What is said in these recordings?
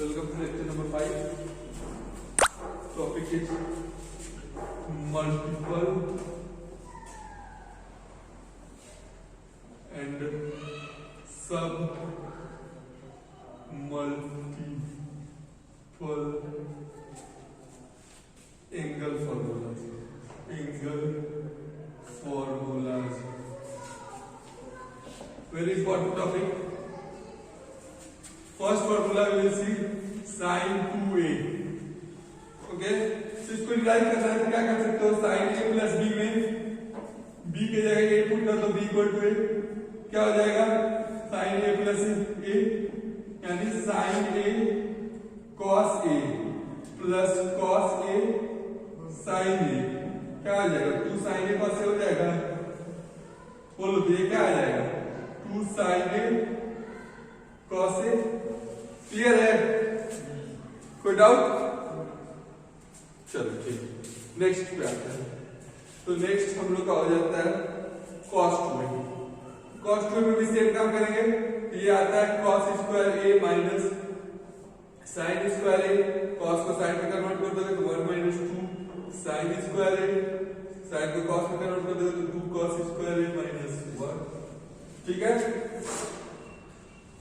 Welcome to lecture number 5. Topic is multiple and sub multiple angle formulas. Very important topic. First formula we will see sin 2a. Okay, तो इसको derive करना है तो क्या कर सकते हो, sin a प्लस b में b के जगह a पुट कर दो, b इक्वल टू a क्या हो जाएगा, sin a प्लस a यानी sin a cos a plus cos a sin a क्या आ जाएगा, 2 sin a cos a हो जाएगा। बोलो तो ये क्या आ जाएगा, 2 sin a cos a। Clear है, कोई डाउट? चलो ठीक, नेक्स्ट पे आते हैं। तो नेक्स्ट हम लोग का हो जाता है cos 2a। cos 2a में भी सेम काम करेंगे। ये आता है cos square a minus sin square a। cos को sin में कन्वर्ट कर दोगे तो 1 minus 2 sin square a। sin को cos में कन्वर्ट कर दोगे तो 2 cos स्क्वायर a माइनस 1। ठीक है,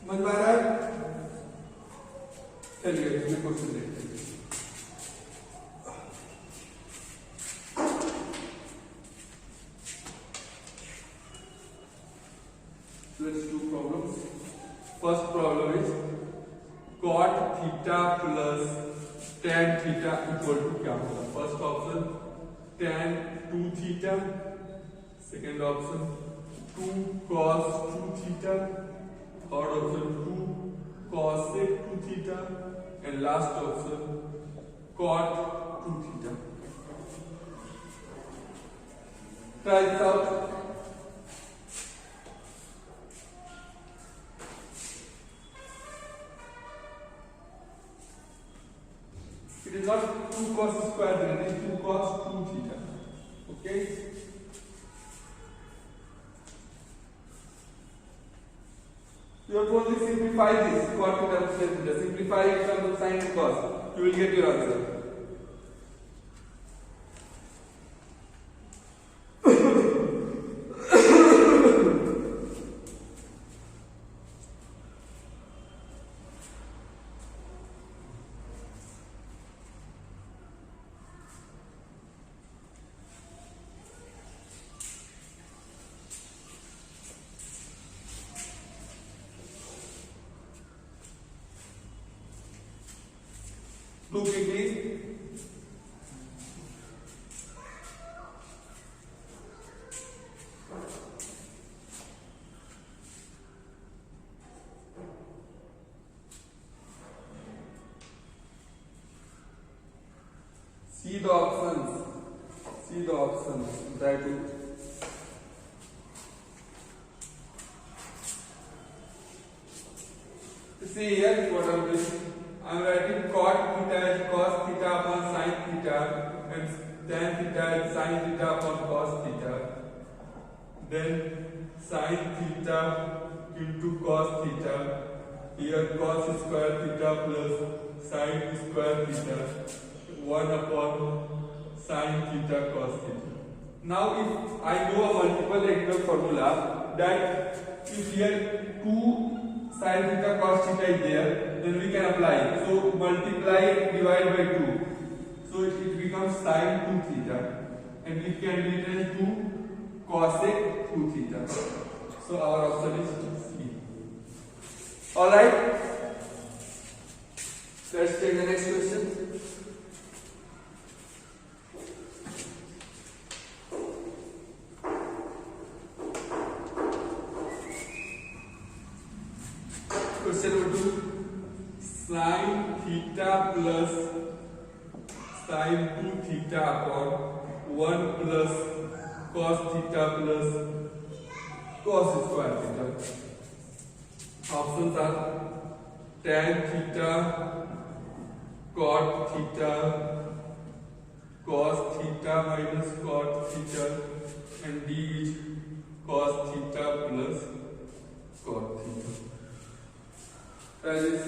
समझ में आ रहा है? चलिए इसमें क्वेश्चन देखते हैं। Let's do problems. First problem is cot theta plus tan theta equal to क्या होगा? First option tan 2 theta, second option 2 cos 2 theta, third option 2 cosec 2 theta, and last option cot 2 theta. Try this out. It is not 2 cos square, it is 2 cos 2 theta. Okay? You have to only simplify this cot theta plus tan theta. Simplify it from the sin and cos. You will get your answer. Do quickly. See the options. Write it. See here what I am doing. I am writing cot theta as cos theta upon sin theta and tan theta as sin theta upon cos theta. Then sin theta into cos theta. Here cos square theta plus sin square theta. 1 upon sin theta cos theta. Now if I know a multiple angle formula that if here 2 sin theta cos theta is there, then we can apply it. So multiply and divide by 2. So it becomes sin 2 theta. And it can be written as 2 cosec 2 theta. So our option is C. Alright. Let's take the next question. Question number 2. Sin theta plus sin 2 theta upon 1 plus cos theta plus cos square theta. Options are tan theta, cot theta, cos theta minus cot theta, and D is cos theta plus cot theta. That is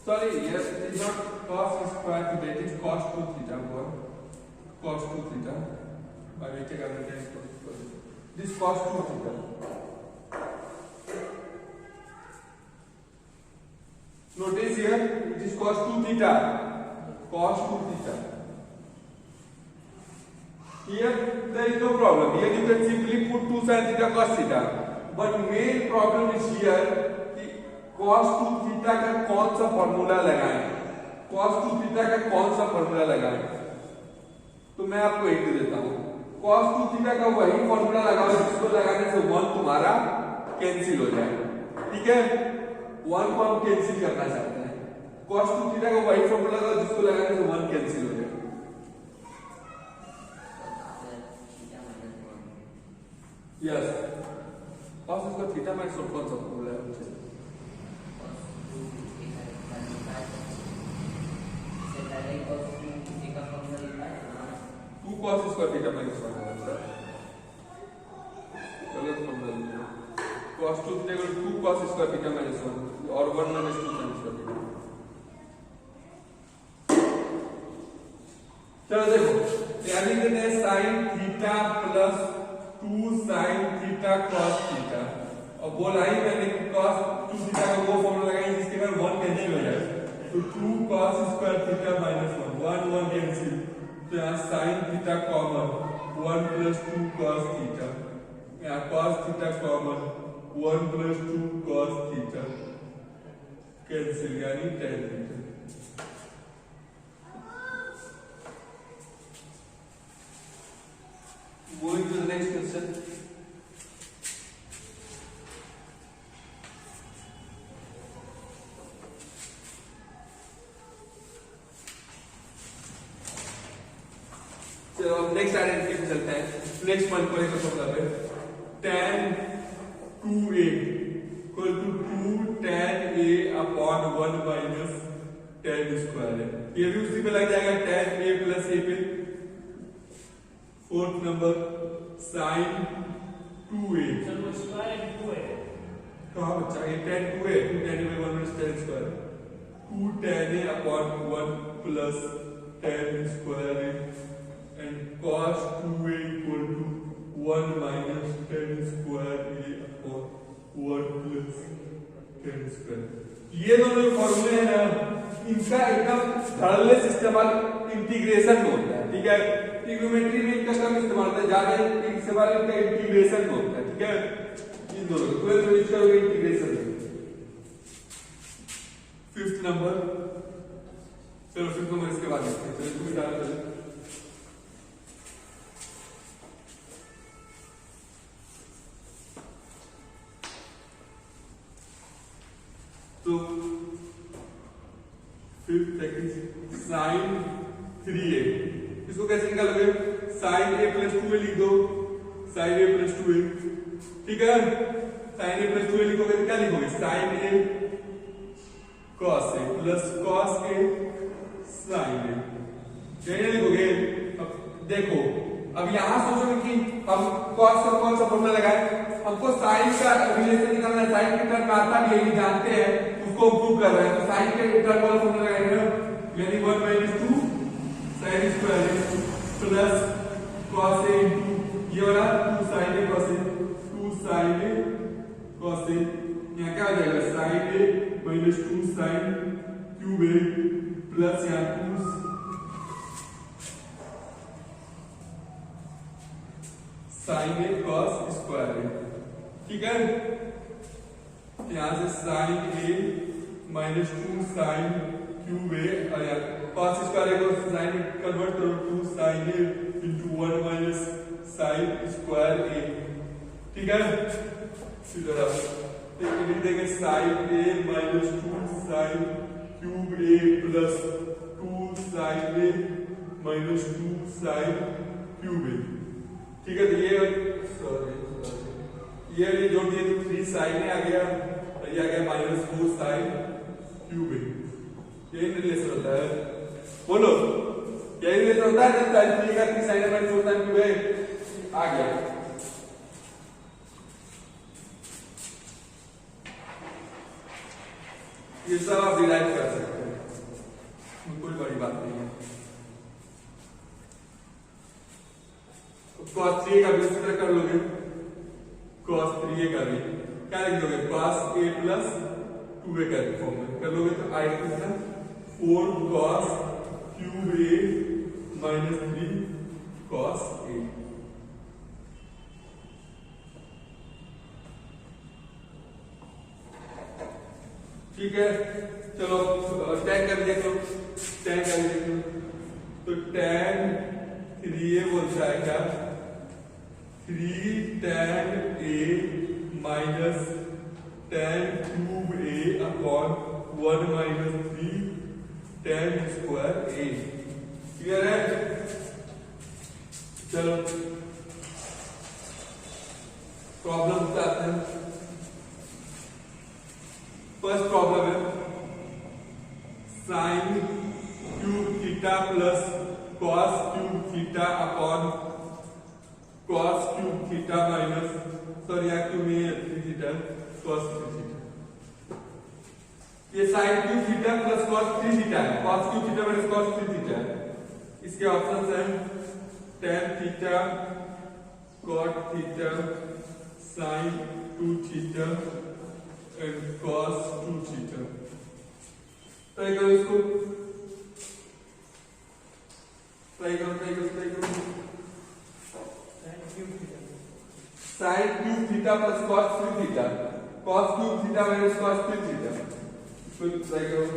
Sorry, yes, it is not cos square theta, it is cos 2 theta. Cos 2 theta. I will take another test. This cos 2 theta. Notice here, it is cos 2 theta. Cos 2 theta. Here, there is no problem. Here you can simply put 2 sin theta cos theta. But main problem is here कि cos 2 theta का कौन सा formula लगाएं? cos 2 theta का कौन सा formula लगाएं? तो मैं आपको एक दे देता हूँ. cos 2 theta का वही फॉर्मूला लगाओ जिसको लगाने से 1 तुम्हारा कैंसिल हो जाए. ठीक है? 1 को हम कैंसिल करना चाहते हैं. cos 2 theta का वही फॉर्मूला लगाओ जिसको लगाने से 1 कैंसिल हो जाए. यस, cos इसका थीटा माइनस कौन सा फॉर्मूला है? Two cos square theta minus 1 है. गलत फॉर्मूला लिया. cos 2 थीटा को 2 cos स्क्वायर थीटा माइनस 1 और 1 माइनस 2 sin स्क्वायर थीटा. चलो देखो, याद करते हैं sin theta plus 2 sin theta cos theta. और बोला ही मैंने कि cos 2 थीटा का वो फॉर्मूला लगाएंगे जिसके बाद 1 कैंसिल हो जाए. तो 2 cos square theta minus 1 1 cancel. तो यहाँ sin theta common 1 plus 2 cos theta. यहाँ cos theta common 1 plus 2 cos theta cancel यानी tan theta. Moving to the next question. चलो अब नेक्स्ट आइडेंटिटी चलते हैं. नेक्स्ट वन को लेकर फॉर्मूला पे tan 2a equal to 2 tan a upon 1 minus tan square है. ये भी उसी पे लग जाएगा tan a प्लस a पे. Fourth number sin 2a. चलो स्क्वायर 2 है. कहाँ बच्चा ये tan 2a 2 tan a by 1 minus tan square 2 tan a upon 1 plus tan square and cos 2a equal to 1 minus tan square a upon 1 plus tan square. ये दोनों फॉर्मूले हैं ना, इनका एकदम धड़ल्ले से इस्तेमाल इंटीग्रेशन में होता है. ठीक है? ट्रिग्नोमेट्री में इनका कम इस्तेमाल होता है, ज्यादा इस्तेमाल इनका इंटीग्रेशन में होता है. ठीक है? इन दोनों को 12th में यूज करोगे इंटीग्रेशन में. फिफ्थ नंबर, चलो फिफ्थ नंबर इसके बाद देखते हैं. चलो इसको डाल दो. तो फिफ्थ है sin 3a. इसको कैसे निकालोगे? sin a प्लस 2a लिख दो. sin a plus 2a. ठीक है? sin a प्लस 2a लिखोगे तो क्या लिखोगे? sin a cos a plus cos a sin a. यही लिखोगे. अब देखो, अब यहां सोचोगे कि हम cos का कौन सा फॉर्मूला लगाए. हमको sin का रिलेशन निकालना है. sin के टर्म में आता भी यही जानते हैं, उसको प्रूव कर रहे हैं. तो sin के टर्म वाला फॉर्मूला लगाएंगे यानी 1 minus 2 sin square plus cos a ये वाला 2 sin a cos a 2 sin a cos a. यहाँ क्या हो जाएगा? sin a minus 2 sin cube a plus यहाँ 2 sin a cos square a. ठीक है? यहाँ से sin a minus 2 sin cube a और यहाँ cos स्क्वायर को sin कन्वर्ट करो 2 sin a into 1 minus sin square a. ठीक है? फिर लिख देंगे sin a minus 2 sin cube a plus 2 sin a minus 2 sin cube a. ठीक है? तो ये जोड़ दिए तो 3 sin a आ गया और ये आ गया minus 4 sin cube a. यही रिलेशन होता है. बोलो, यही रिलेशन होता है जब sin 3 का 3 sin a minus 4 sin cube a आ गया. ये सब आप डिराइव कर सकते हैं. cos 3a का भी उसी तरह कर लोगे, cos 3a का भी क्या लिख दोगे, cos a प्लस 2a का फॉर्म में कर लोगे तो आएगा कितना 4 cos cube a minus 3 cos a। ठीक है, चलो tan कर देख लो, tan कर देख लो तो tan 3a बोलता है क्या 3 tan a minus tan cube a upon 1 minus 3 tan square a। Clear है? चलो प्रॉब्लम बताते हैं। फर्स्ट प्रॉब्लम है sine cube theta plus cos cube theta upon cos cube theta minus sorry यहाँ क्यों नहीं है 3 थीटा कॉस 3 थीटा। ये sine cube theta plus cos 3 theta है, cos cube theta minus cos 3 theta है। इसके ऑप्शंस हैं tan theta cot theta sine 2 theta and cos 2 theta. Try करो इसको, ट्राई करो sine cube theta plus cos 3 theta, cos cube theta minus cos 3 theta, इसको try करो।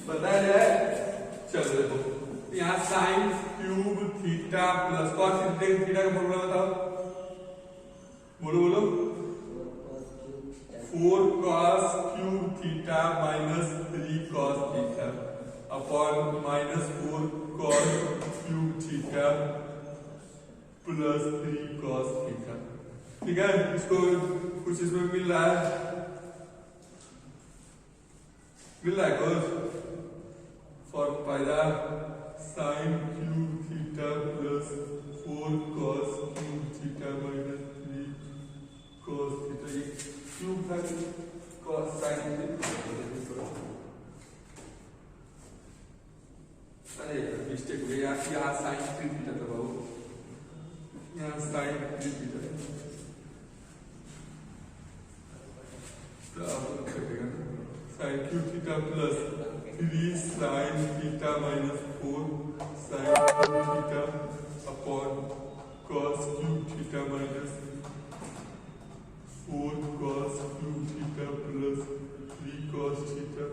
पता है? चलो देखो यहाँ sine cube theta plus cos theta का फॉर्मूला बताओ, बोलो 4 cos cube theta minus 3 cos theta upon minus 4 cos cube theta plus 3 cos theta. ठीक है, इसको कुछ इसमें मिल रहा है कुछ फॉर्म पाया sign cube theta plus 4 cos cube theta minus 3 cos theta. ये क्यूब था cos साइन अरे मिस्टेक हो गई, यहाँ साइन 3 थीटा था बाबू, यहाँ साइन 3 थीटा तो आप कटेगा sign cube theta plus 3 sine theta minus 4 sign cube theta upon cos cube theta minus 4 cos cube theta plus 3 cos theta.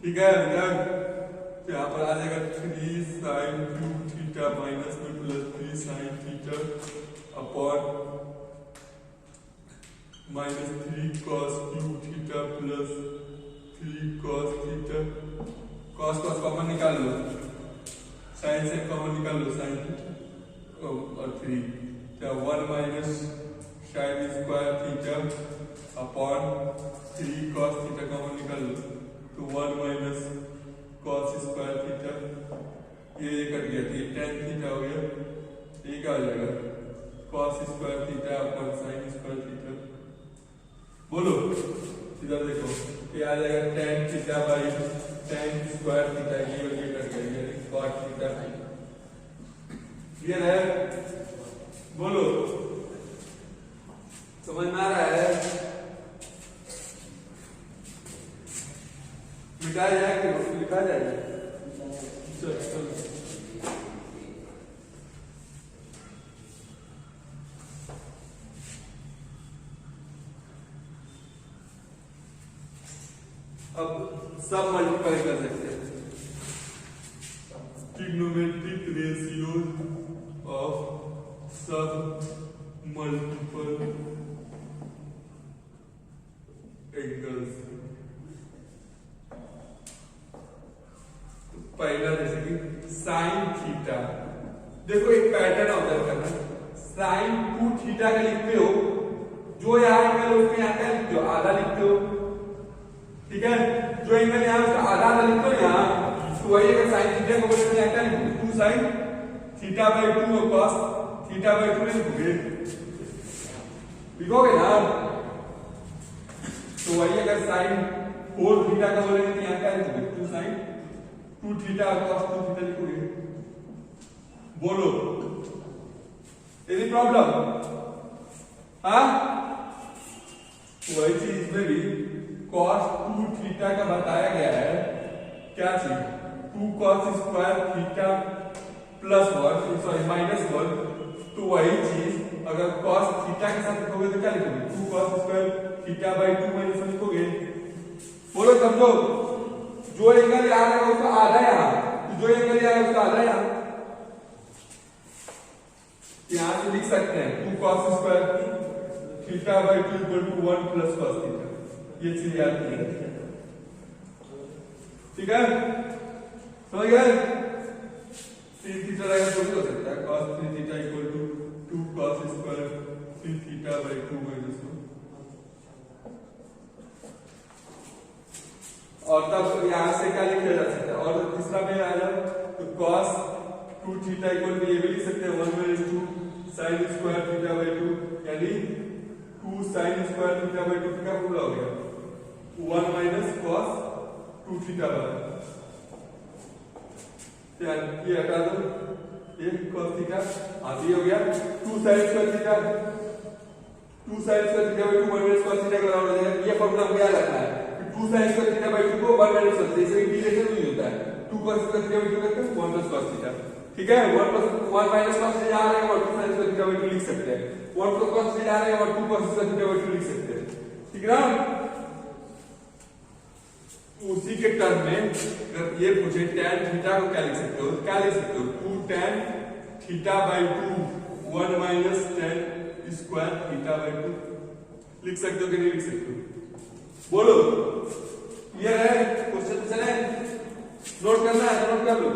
ठीक है तो यहाँ पर आ जाएगा 3 साइन क्यूब थीटा माइनस में plus 3 sine theta upon minus 3 cos cube theta plus 3 cos theta. cos common निकाल लो, sign से common निकाल लो, साइन और 3 क्या 1 minus sine square theta upon 3 cos theta common निकाल लो तो 1 माइनस cos स्क्वायर थीटा, ये cut गया थी tan थीटा हो गया, ये क्या हो जाएगा cos square theta upon sine square theta. बोलो इधर देखो ये आ जाएगा tan theta by tan square theta, ये कट गया cot थीटा। क्लियर है? बोलो समझ में आ रहा है? लिखा जाएगा कि लिखा जाएगा। चलो अब सब मल्टीप्लाई कर सकते हैं। ट्रिग्नोमेट्रिक रेशियोज ऑफ सब मल्टीपल एंगल्स। पहला जैसे कि साइन थीटा, देखो एक पैटर्न ऑब्जर्व करना। साइन 2 थीटा का लिखते हो, जो यहाँ एंगल है उसके यहाँ क्या लिखते हो, आधा लिखते हो, ठीक है। जो एंगल यहाँ उसका आधा लिखते हो यहाँ, तो वही अगर साइन थीटा को बोलते हैं क्या लिखोगे, 2 साइन थीटा बाई 2 और कॉस थीटा बाई 2 लिखोगे, लिखोगे ना। तो वही अगर साइन 4 थीटा का बोलेंगे तो यहाँ क्या लिखोगे, 2 साइन 2 थीटा और कॉस 2 थीटा लिखोगे। बोलो एनी प्रॉब्लम? हाँ, वही चीज इसमें भी cos 2 थीटा का बताया गया है, क्या चीज, 2 cos square theta plus 1 sorry minus 1। तो वही चीज अगर cos थीटा के साथ लिखोगे तो क्या लिखोगे, 2 cos square theta by 2 minus 1 लिखोगे। बोलो समझो, जो एंगल यहाँ है उसका आधा यहाँ, जो एंगल यहाँ है उसका आधा यहाँ, यहां से लिख सकते हैं 2 cos square theta by 2 equal to 1 plus cos theta. ये चीज याद कीजिए, ठीक है, समझ गए। 3 थीटा रहेगा तो भी हो सकता है cos 3 theta equal to 2 cos square 3 theta by 2 minus 1। और तब यहां से क्या लिखा जा सकता है, और तीसरा में आ जाए तो cos 2 थीटा इक्वल टू ये भी लिख सकते हैं 1 minus 2 sin square theta by 2, यानी 2 sin स्क्वायर थीटा बाई 2 का पूरा हो गया 1 माइनस cos 2 थीटा बाई, ये हटा दो, ये cos थीटा आदि हो गया 2 sin square theta 2 sin square theta by 2 1 minus cos theta के बराबर हो जाएगा। ये फॉर्मूला क्या रखना है, 2 sin स्क्वायर थीटा बाई 2 को 1 माइनस cos थीटा, इसमें इंटीग्रेशन नहीं होता है, 2 cos स्क्वायर थीटा बाई 2 करते हैं 1 प्लस cos थीटा, ठीक है। 1 माइनस cos थीटा आ रहा है और 2 sin स्क्वायर थीटा बाई 2 लिख सकते हैं, 1 प्लस cos थीटा आ रहा है और 2 cos स्क्वायर थीटा बाई 2 लिख सकते हैं, ठीक है ना। उसी के टर्म में अगर ये पूछे tan थीटा को क्या लिख सकते हो, क्या लिख सकते हो, 2 tan theta by 2 1 minus tan square theta by 2 लिख सकते हो कि नहीं लिख सकते हो, बोलो। ये है क्वेश्चन, चले नोट करना है, नोट कर लो।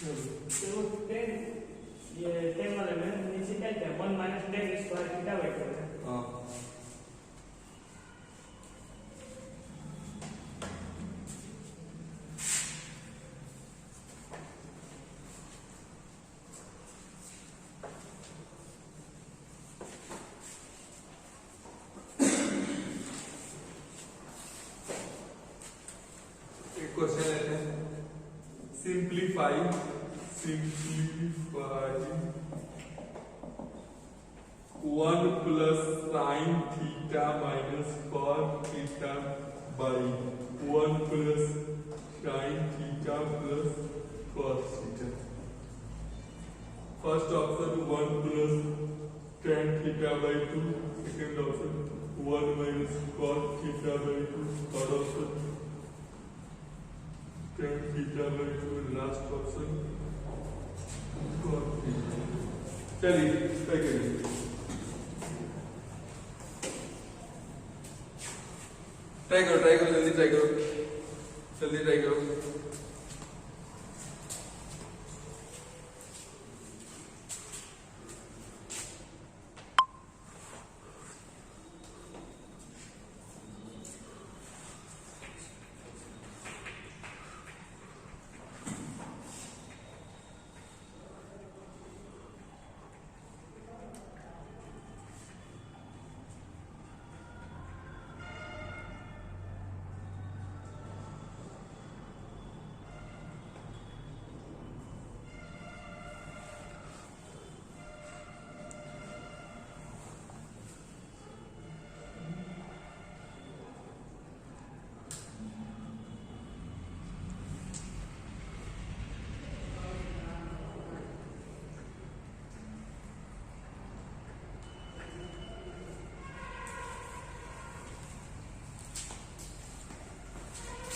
तो 10 ये 10 वाले में नीचे क्या है 1 माइनस 10 स्क्वायर थीटा बाई 2 है। हां, एक क्वेश्चन लेते हैं, simplify 1 plus sine theta minus cos theta by 1 plus sine theta plus cos theta. First option 1 plus tan theta by 2, second option 1 minus cos theta by 2, third option tan theta by 2, last option cos theta. चलिए try करिए, try करो, जल्दी try करो, जल्दी try करो।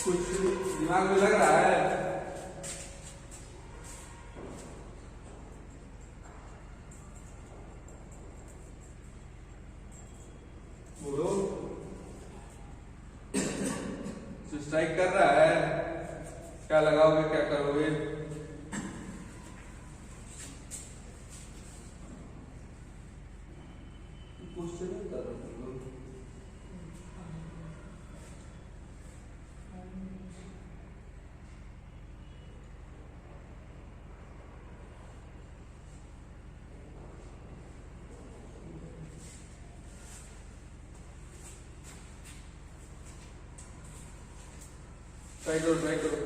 कुछ दिमाग में लग रहा है? बोलो। स्ट्राइक कर रहा है? क्या लगाओगे, क्या करोगे? क्वेश्चन नहीं कर रहा हूँ। ट्राई करो, ट्राई करो।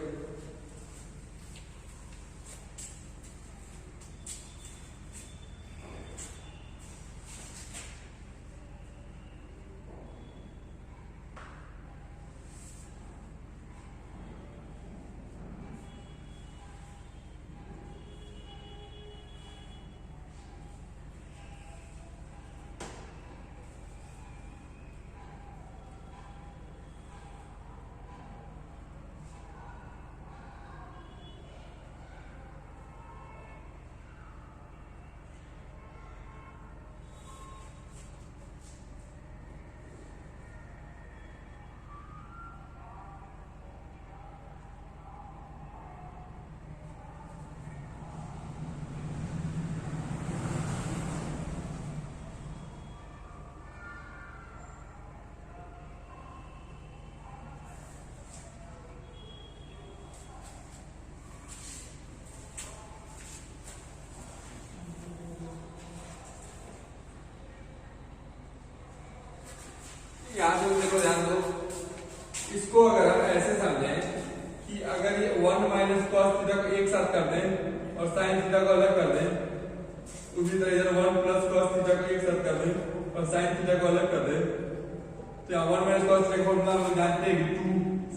यहाँ से देखो, ध्यान दो। इसको अगर हम ऐसे समझें कि अगर ये 1 माइनस कॉस थीटा को एक साथ कर दें और साइन थीटा को अलग कर दें, उसी तरह इधर 1 प्लस कॉस थीटा को एक साथ कर दें और साइन थीटा को अलग कर दें, तो यहाँ 1 माइनस कॉस थीटा का फॉर्मूला हम जानते हैं कि 2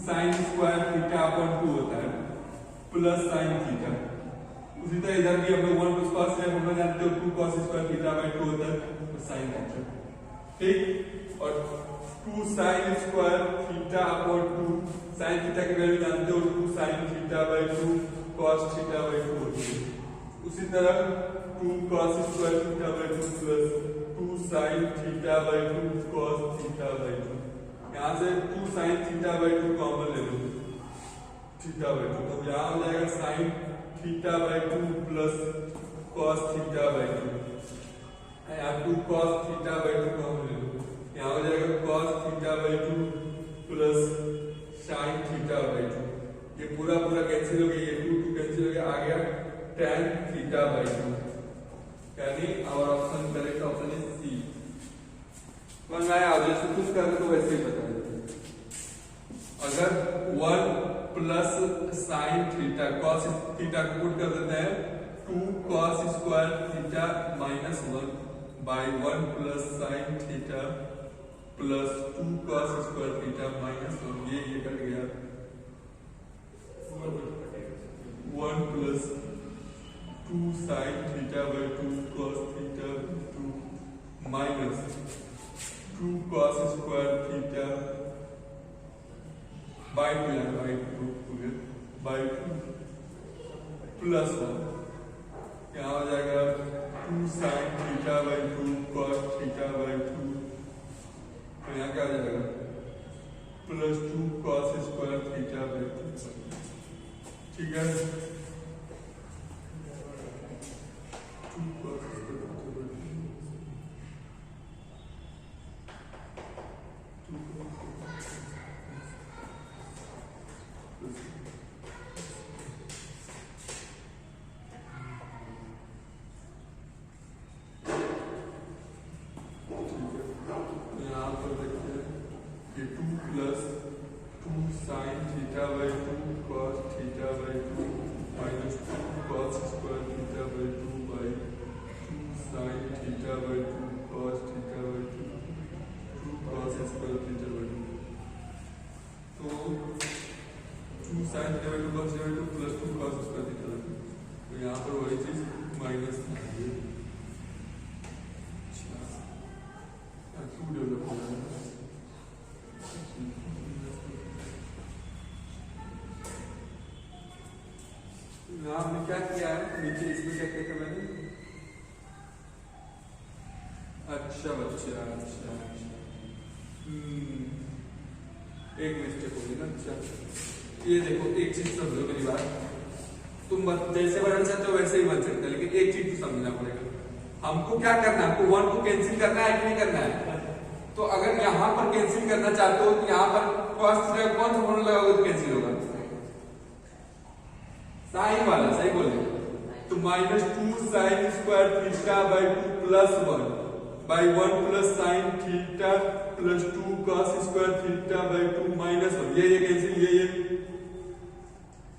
साइन स्क्वायर थीटा अपॉन 2 होता है प्लस साइन थीटा। उसी तरह इधर भी हम लोग 1 प्लस कॉस थीटा फॉर्मूला जानते हो, 2 कॉस स्क्वायर थीटा बाय 2 होता है साइन थीटा। ठीक, और 2 sine square theta upon 2 sine theta की वैल्यू जानते हो, 2 sine theta by 2 cos theta by 2 होती है। उसी तरह 2 cos square theta by 2 plus 2 sine theta by 2 cos theta by 2। यहाँ से 2 साइन थीटा बाय 2 कॉमन ले लो, थीटा बाय 2, तो यहाँ हो जाएगा sign theta by 2 plus cos theta by 2। यहाँ 2 कॉस थीटा बाय 2 कॉमन ले लो, यहाँ हो जाएगा cos theta by 2 plus sine theta by 2। ये पूरा पूरा कैंसिल हो गया, ये 2 कैंसिल हो गया, आ गया tan थीटा बाई 2। यानी our option correct option is C. समझ में आया? जैसे कुछ करके तो वैसे ही बता देते। अगर 1 plus sine theta cos theta को पुट कर देते हैं 2 cos square theta minus 1 by 1 plus sine theta plus 2 cos square theta minus 1, ये कट गया 1 plus 2 sine theta by 2 cos theta 2 minus 2 cos square theta by 2 by 2 plus 1, यहाँ हो जाएगा 2 sine theta by 2 cos theta by 2, तो यहाँ क्या आ जाएगा plus 2 cos square theta by 2। ठीक है, 2 cos square sine theta by 2 cos theta by 2 minus 2 cos square theta by 2 by 2 sine theta by 2 cos theta by 2 2 cos square theta by 2। तो 2 sine theta by 2 cos theta by 2 plus 2 cos square theta by 2, तो यहाँ पर वही चीज minus है, 2 develop हो जाएगा। यहाँ हमने क्या किया है नीचे, इसमें क्या किया था मैंने? अच्छा बच्चा, अच्छा एक मिस्टेक होगी ना। अच्छा ये देखो, एक चीज समझो मेरी बात, तुम जैसे बनाना चाहते हो वैसे ही बन सकते हो, लेकिन एक चीज तो समझना पड़ेगा, हमको क्या करना है, हमको 1 को कैंसिल करना है कि नहीं करना है? तो अगर यहाँ पर कैंसिल करना चाहते हो तो यहाँ पर cos थीटा कौन सा फॉर्मूला लगाओगे तो कैंसिल होगा? साइन वाला, सही बोले तो -2 sin square theta by 2 plus 1 by 1 plus sine theta plus 2 cos square theta by 2 minus 1, ये कैंसिल, ये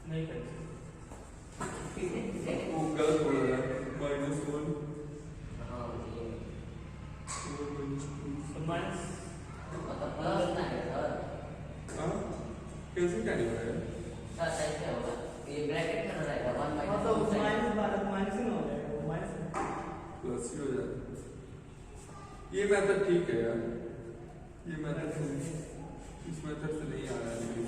नहीं कैंसिल, वो गलत बोल रहा है, -1 माइनस कैंसिल क्या नहीं हो रहा है? ये ब्रैकेट में रहेगा 1 हाँ तो माइनस माइनस ही हो जाएगा, वो माइनस प्लस ही हो जाएगा। ये मेथड ठीक है यार, ये मेथड इस मेथड से नहीं आ रहा है, लेकिन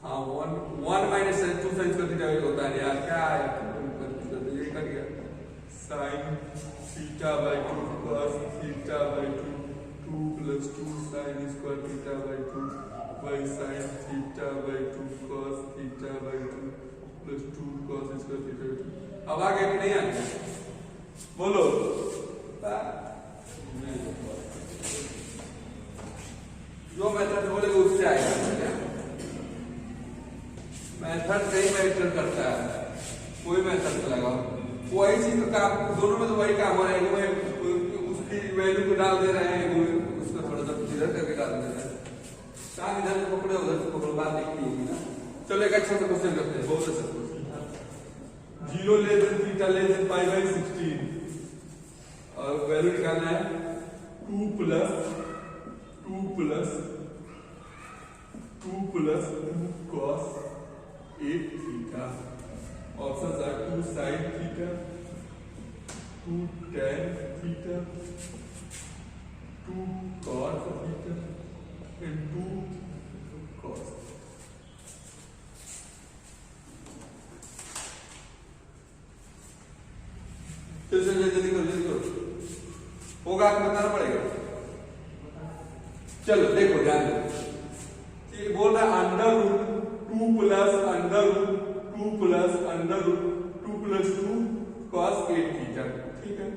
हाँ 1 माइनस 2 साइन स्क्वायर थीटा होता है यार, क्या है ये कर गया, sine theta by 2 cos theta by 2 plus 2 sine square theta by 2 by sine theta by 2 cos theta by 2 plus 2 cos square theta by 2। अब आ गया कि नहीं आ गया? बोलो जो मेथड बोलेगा उससे आएगा, मेथड कई मैटर करता है, कोई मेथड से लगाओ वही चीज का काम, दोनों में तो वही काम हो रहा है, उसकी वैल्यू को डाल दे रहे हैं, उसका थोड़ा सा इधर करके डाल दे रहे हैं, काम इधर से पकड़े उधर से पकड़ो, बात एक ही होगी ना। चलो एक अच्छा सा क्वेश्चन करते हैं, बहुत अच्छा question, 0 less than theta less than pi by 16 और वैल्यू निकालना है 2 plus 2 cos 8 theta, options are 2 sin theta, 2 tan theta, 2 cos theta and 2 cos। चलो जल्दी करो, होगा आपको बताना पड़ेगा। चलो देखो ध्यान दो, ये बोल रहा है under root 2 plus 2 cos 8 theta, ठीक है,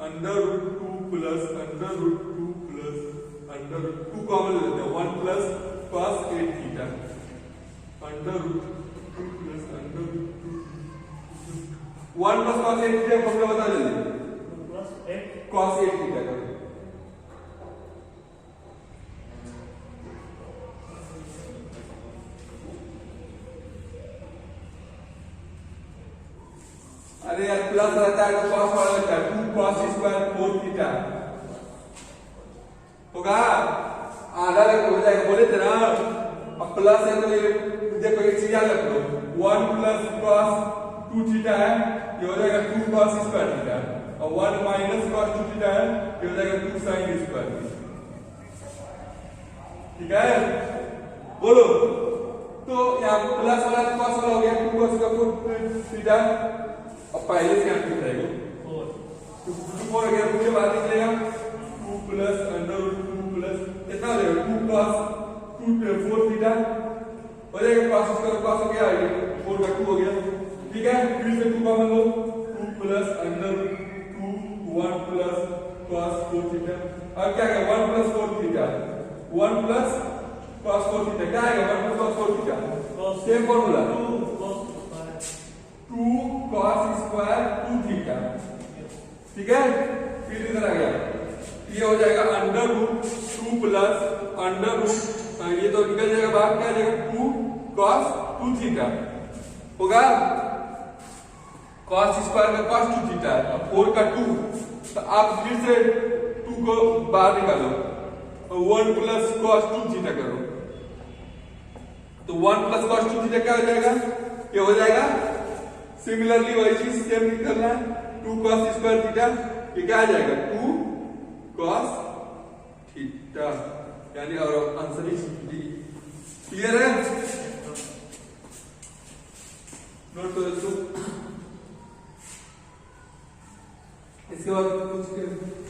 अंडर रूट 2 प्लस 2 कॉमन लेते हैं, 1 plus cos 8 theta, under root 2 plus 1 plus cos 8 theta formula बता जल्दी, cos 8 थीटा का। अरे यार प्लस रहता है तो cos वाला लगता है, 2 cos स्क्वायर 4 थीटा होगा, आधा लग हो जाएगा, बोले थे ना। अब प्लस है तो ये देखो एक चीज याद रखो, 1 प्लस cos 2 थीटा है, ये हो जाएगा 2 cos स्क्वायर थीटा, और 1 माइनस cos 2 थीटा है, ये हो जाएगा 2 sin स्क्वायर थीटा, ठीक है। बोलो तो यहाँ प्लस वाला cos वाला हो गया 2 cos स्क्वायर 4 थीटा, अब पहले से क्या लिख रहेगा 4 हो गया, मुझे बात निकलेगा 2 प्लस अंडर रूट 2 प्लस कितना हो जाएगा 2 cos 4 थीटा हो जाएगा, cos स्क्वायर cos हो गया, 4 का 2 हो गया, ठीक है। फिर से 2 कॉमन लो, 2 plus under root 2 1 plus cos 4 theta, अब क्या आएगा 1 plus 4 theta, 1 plus cos 4 theta क्या आएगा 1 plus cos 4 theta, same formula 2 cos square 2 theta, ठीक है। फिर इधर आ गया, ये हो जाएगा under root 2 plus under root, ये तो निकल जाएगा बाहर, क्या आ जाएगा 2 cos 2 थीटा होगा, cos स्क्वायर का cos 2 थीटा है, 4 का 2, तो आप फिर से 2 को बाहर निकालो और 1 प्लस cos 2 थीटा करो, तो 1 प्लस cos 2 थीटा क्या हो जाएगा? ये हो जाएगा सिमिलरली वही चीज सेम निकलना है, 2 cos स्क्वायर थीटा, ये क्या आ जाएगा? 2 cos थीटा, यानी और आंसर इज डी। क्लियर है? नोट करो इसको। इसके बाद कुछ